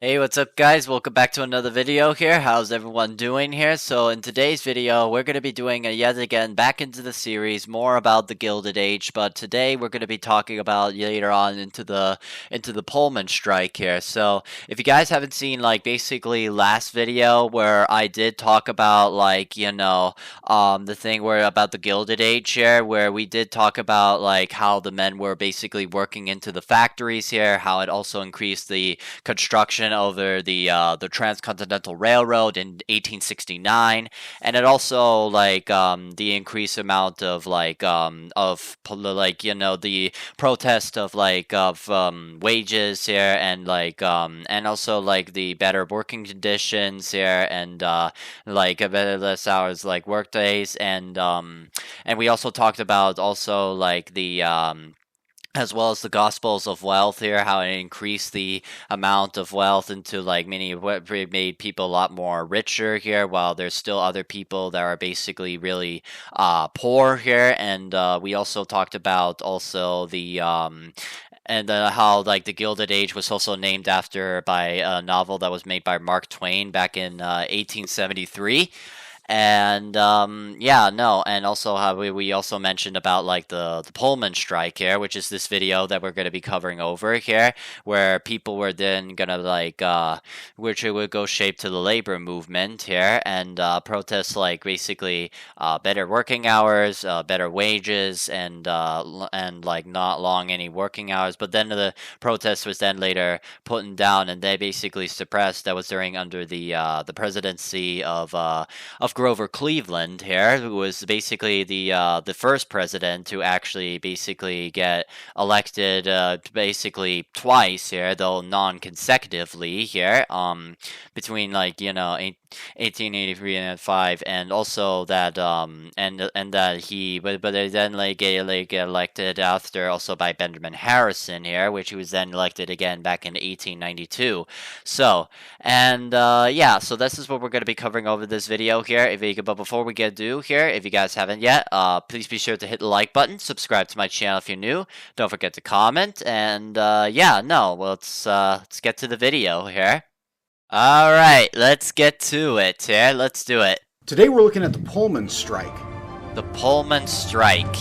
Hey, what's up guys? Welcome back to another video here. How's everyone doing here? So in today's video, we're going to be doing yet again back into the series more about the Gilded Age, but today we're going to be talking about later on into the Pullman Strike here. So if you guys haven't seen basically last video where I did talk about the thing where about the Gilded Age here, where we did talk about how the men were basically working into the factories here, how it also increased the construction over the Transcontinental Railroad in 1869, and it also the increased amount of the protest of wages here, and also the better working conditions here, and a better less hours work days, and we also talked about also the as well as the Gospels of Wealth here, how it increased the amount of wealth into many what made people a lot more richer here, while there's still other people that are basically really poor here. And we also talked about also the and how the Gilded Age was also named after by a novel that was made by Mark Twain back in 1873. And yeah, no, and also how we also mentioned about the Pullman Strike here, which is this video that we're going to be covering over here, where people were then gonna which it would go shape to the labor movement here, and protest basically better working hours, better wages, and not long any working hours. But then the protest was then later put down, and they basically suppressed. That was during under the presidency of Grover Cleveland here, who was basically the first president to actually basically get elected basically twice here, though non-consecutively here, between 1883 and 5, and also that and that he but they then get elected after also by Benjamin Harrison here, which he was then elected again back in 1892. So and yeah, so this is what we're going to be covering over this video here. But before we get to here, if you guys haven't yet, please be sure to hit the like button, subscribe to my channel if you're new, don't forget to comment, and yeah, no, well, let's get to the video here. All right, let's get to it here. Let's do it. Today we're looking at the Pullman Strike. The Pullman Strike.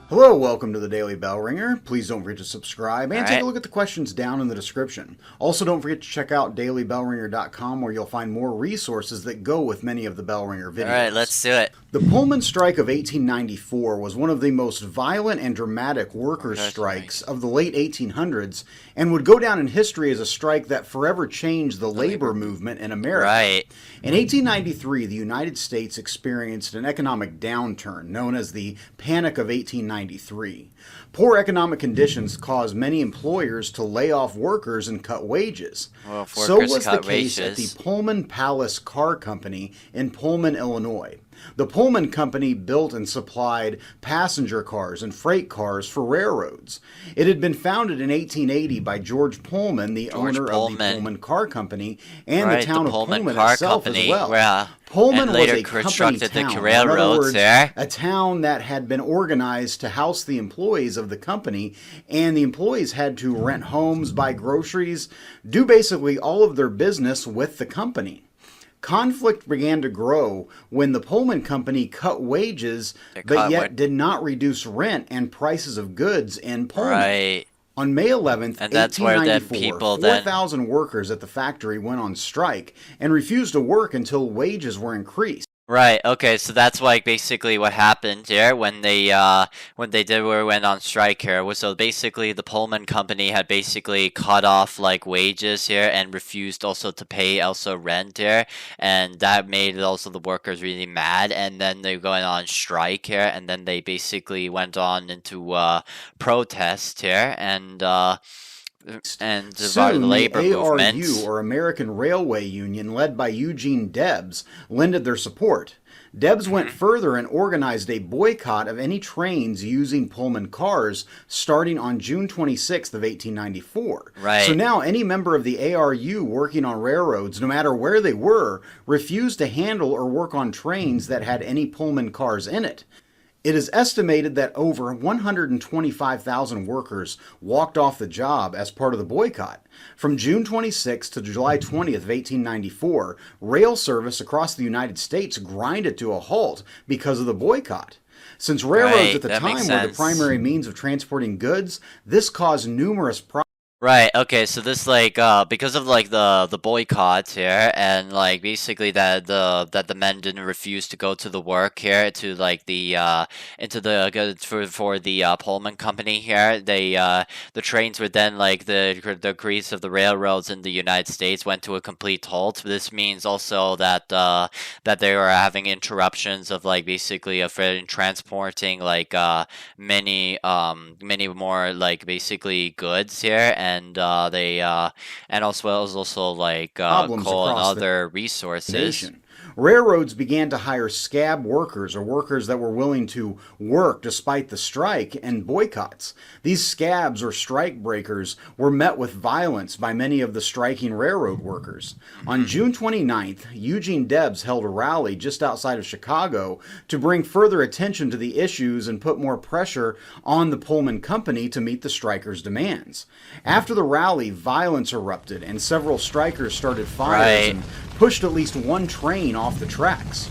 Hello, welcome to the Daily Bellringer. Please don't forget to subscribe and take a look at the questions down in the description. Also, don't forget to check out dailybellringer.com, where you'll find more resources that go with many of the Bellringer videos. All right, let's do it. The Pullman Strike of 1894 was one of the most violent and dramatic workers' strikes of the late 1800s, and would go down in history as a strike that forever changed the labor movement in America. Right. In 1893, the United States experienced an economic downturn known as the Panic of 1893. Poor economic conditions caused many employers to lay off workers and cut wages. Well, so was the case at the Pullman Palace Car Company in Pullman, Illinois. The Pullman Company built and supplied passenger cars and freight cars for railroads. It had been founded in 1880 by George Pullman, the owner of the Pullman Car Company, and the town of Pullman itself as well. Pullman was a company town, in other words, a town that had been organized to house the employees of the company, and the employees had to rent homes, buy groceries, do basically all of their business with the company. Conflict began to grow when the Pullman Company cut wages, but yet did not reduce rent and prices of goods in Pullman. Right. On May 11th, 1894, 4,000 workers at the factory went on strike and refused to work until wages were increased. Right. Okay. So that's basically what happened here when they went on strike here. So basically, the Pullman Company had basically cut off wages here and refused also to pay also rent here, and that made also the workers really mad. And then they going on strike here, and then they basically went on into protest here, and soon the labor the movement, ARU, or American Railway Union, led by Eugene Debs, lended their support. Debs went further and organized a boycott of any trains using Pullman cars starting on June 26th of 1894. Right. So now any member of the ARU working on railroads, no matter where they were, refused to handle or work on trains that had any Pullman cars in it. It is estimated that over 125,000 workers walked off the job as part of the boycott. From June 26th to July 20th of 1894, rail service across the United States grinded to a halt because of the boycott. Since railroads at Right, the that makes time were the sense. primary means of transporting goods, this caused numerous problems. Right. Okay. So this like because of like the boycott here and like basically that the men didn't refuse to go to the work here to like the into the for the Pullman company here. The trains were then like the crease of the railroads in the United States went to a complete halt. This means also that that they were having interruptions of like basically of transporting like many more like basically goods here and they and also well as also like Problems coal and across the other resources. nation. Railroads began to hire scab workers or workers that were willing to work despite the strike and boycotts. These scabs or strike breakers were met with violence by many of the striking railroad workers. On Hmm. June 29th, Eugene Debs held a rally just outside of Chicago to bring further attention to the issues and put more pressure on the Pullman Company to meet the strikers' demands. After the rally, violence erupted and several strikers started fires Right. and pushed at least one train off the tracks.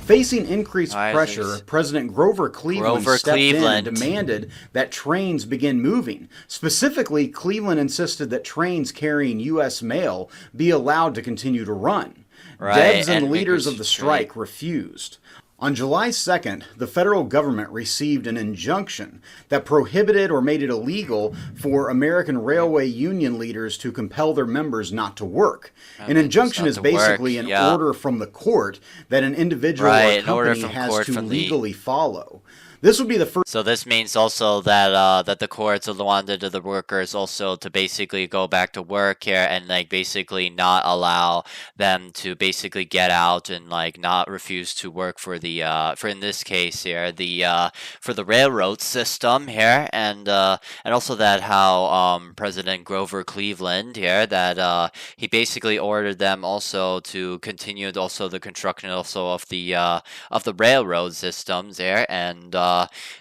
Facing increased Right. pressure, President Grover Cleveland Grover stepped in and Cleveland. demanded that trains begin moving. Specifically, Cleveland insisted that trains carrying U.S. mail be allowed to continue to run. Right. Debs and And leaders of makers. the Right. strike refused. On July 2nd, the federal government received an injunction that prohibited or made it illegal for American Railway Union leaders to compel their members not to work. An Members injunction not is to work. basically an Yeah. order from the court that an individual or Right. An order company from has court to from the. legally follow. This would be the first So this means also that the courts wanted the workers also to basically go back to work here and like basically not allow them to basically get out and like not refuse to work for the for in this case here the for the railroad system here and also that how President Grover Cleveland here that he basically ordered them also to continue also the construction also of the railroad systems there and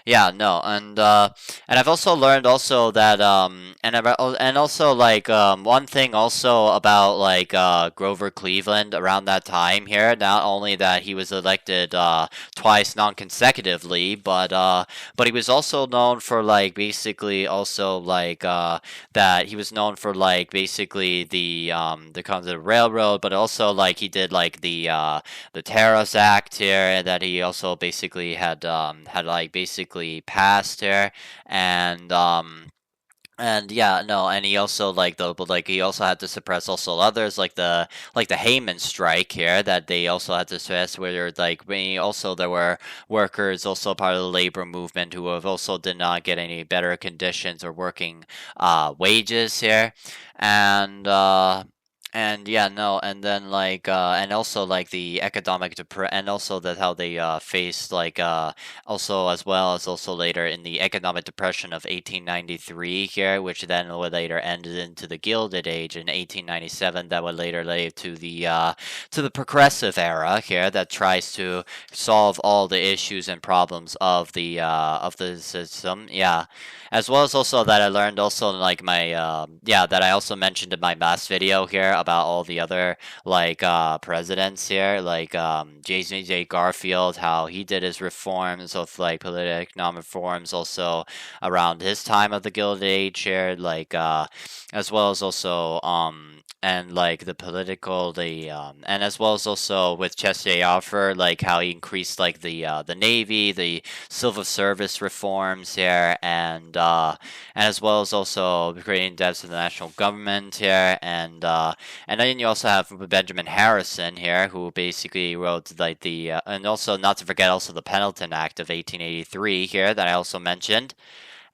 yeah, no, and I've also learned also that and also like one thing also about like Grover Cleveland around that time here, not only that he was elected twice non-consecutively, but he was also known for like basically also like that he was known for like basically the concept of railroad, but also like he did like the Terrace Act here, and that he also basically had like basically passed here, and and yeah, no, and he also like the but like he also had to suppress also others like the Hayman strike here that they also had to suppress where like we also there were workers also part of the labor movement who have also did not get any better conditions or working wages here and and yeah, no, and then like and also like the and also that how they faced like also as well as also later in the economic depression of 1893 here, which then would later ended into the Gilded Age in 1897 that would later lead to the progressive era here that tries to solve all the issues and problems of the system. Yeah, as well as also that I learned also in like my yeah that I also mentioned in my last video here about all the other like presidents here like J. Garfield, how he did his reforms of like political economic reforms also around his time of the Gilded Age here like as well as also and like the political and as well as also with Chester Arthur like how he increased like the navy, the civil service reforms here and as well as also creating debts of the national government here and then you also have Benjamin Harrison here who basically wrote like the and also not to forget also the Pendleton Act of 1883 here that I also mentioned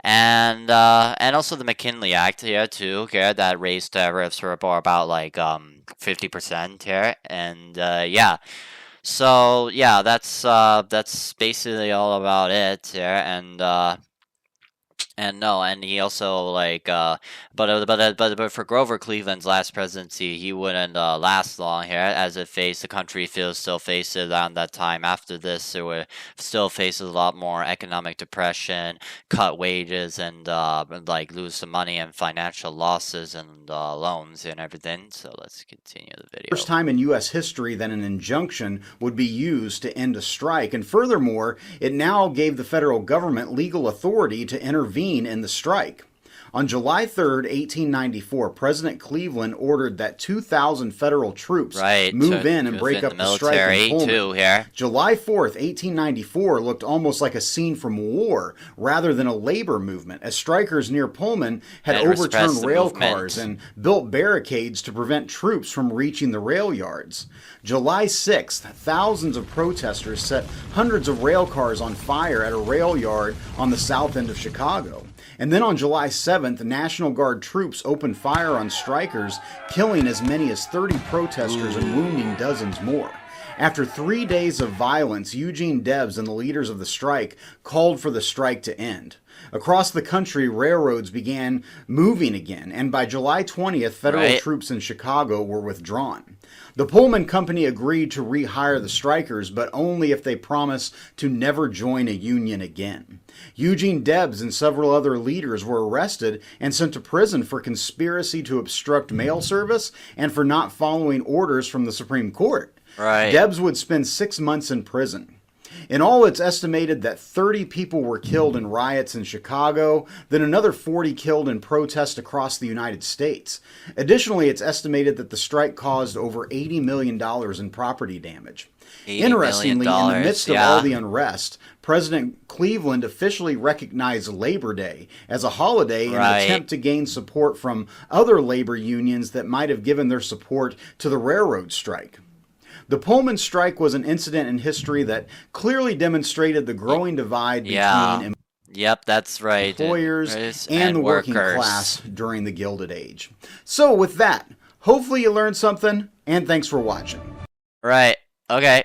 and also the McKinley Act here too here that raised tariffs for about like 50% here and yeah, so yeah, that's basically all about it here And no, and he also like, but for Grover Cleveland's last presidency, he wouldn't last long here, as the country feels still faces around that time. After this, it would still faces a lot more economic depression, cut wages, and like lose some money and financial losses and loans and everything. So let's continue the First video. time in U.S. history that an injunction would be used to end a strike, and furthermore, it now gave the federal government legal authority to intervene in the strike. On July 3rd, 1894, President Cleveland ordered that 2,000 federal troops Right, move in and break within the up the strike in military Pullman. too here. July 4th, 1894 looked almost like a scene from war rather than a labor movement, as strikers near Pullman had overturned rail cars and built barricades to prevent troops from reaching the rail yards. July 6th, thousands of protesters set hundreds of rail cars on fire at a rail yard on the south end of Chicago. And then on July 7th, National Guard troops opened fire on strikers, killing as many as 30 protesters and wounding dozens more. After 3 days of violence, Eugene Debs and the leaders of the strike called for the strike to end. Across the country, railroads began moving again, and by July 20th, federal troops in Chicago were withdrawn. The Pullman Company agreed to rehire the strikers, but only if they promised to never join a union again. Eugene Debs and several other leaders were arrested and sent to prison for conspiracy to obstruct mail service and for not following orders from the Supreme Court. Debs would spend 6 months in prison. In all, it's estimated that 30 people were killed in riots in Chicago, then another 40 killed in protests across the United States. Additionally, it's estimated that the strike caused over $80 million in property damage. Interestingly, in the midst of all the unrest, President Cleveland officially recognized Labor Day as a holiday in an attempt to gain support from other labor unions that might have given their support to the railroad strike. The Pullman Strike was an incident in history that clearly demonstrated the growing divide between that's right. employers and the working class during the Gilded Age. So with that, hopefully you learned something, and thanks for watching. Right. Okay.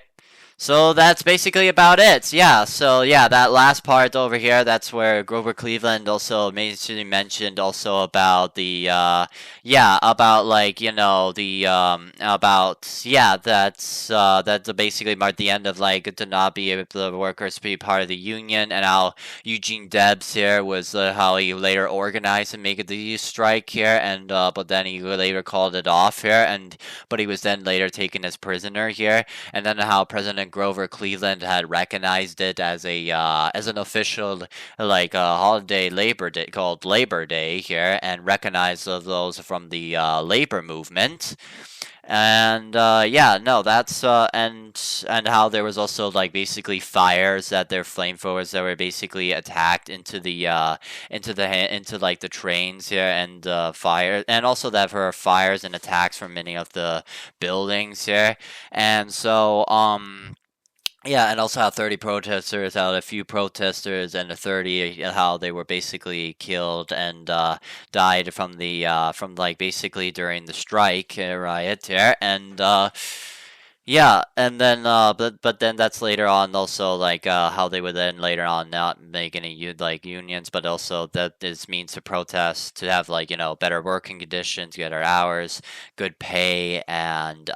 So that's basically about it. So that last part over here, that's where Grover Cleveland also mentioned also about the about like, that's basically marked the end of like to not be able the workers to be part of the union, and how Eugene Debs here was how he later organized and make the strike here, and but then he later called it off here, but he was then later taken as prisoner here, and then how President Grover Cleveland had recognized it as an official holiday Labor Day called Labor Day here, and recognized those from the labor movement. And that's and how there was also like basically fires that their flamethrowers that were basically attacked into like the trains here, and fire, and also that there were fires and attacks from many of the buildings here, and so and also how 30 protesters, how a few protesters and the 30, how they were basically killed and died from basically during the strike riot here, and and then but then that's later on also like how they would then later on not make any unions, but also that this means to protest to have better working conditions, better hours, good pay, and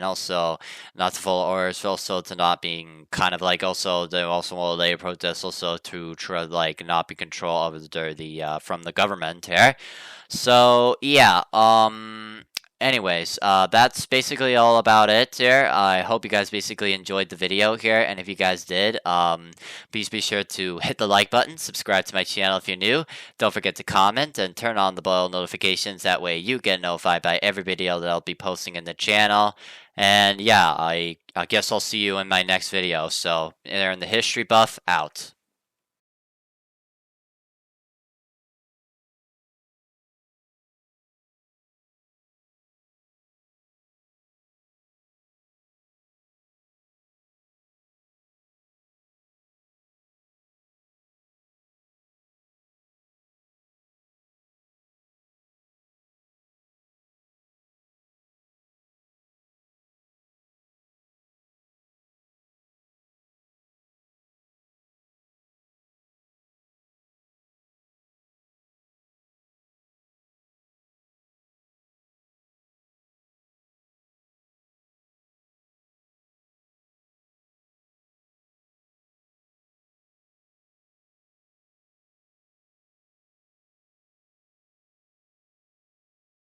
also not to follow orders, also to not being kind of like also they also will later protest also to try not be control of the from the government here. So anyways, that's basically all about it here. I hope you guys basically enjoyed the video here, and if you guys did, please be sure to hit the like button, subscribe to my channel if you're new, don't forget to comment, and turn on the bell notifications, that way you get notified by every video that I'll be posting in the channel. And I guess I'll see you in my next video. So, Airon the History Buff, out.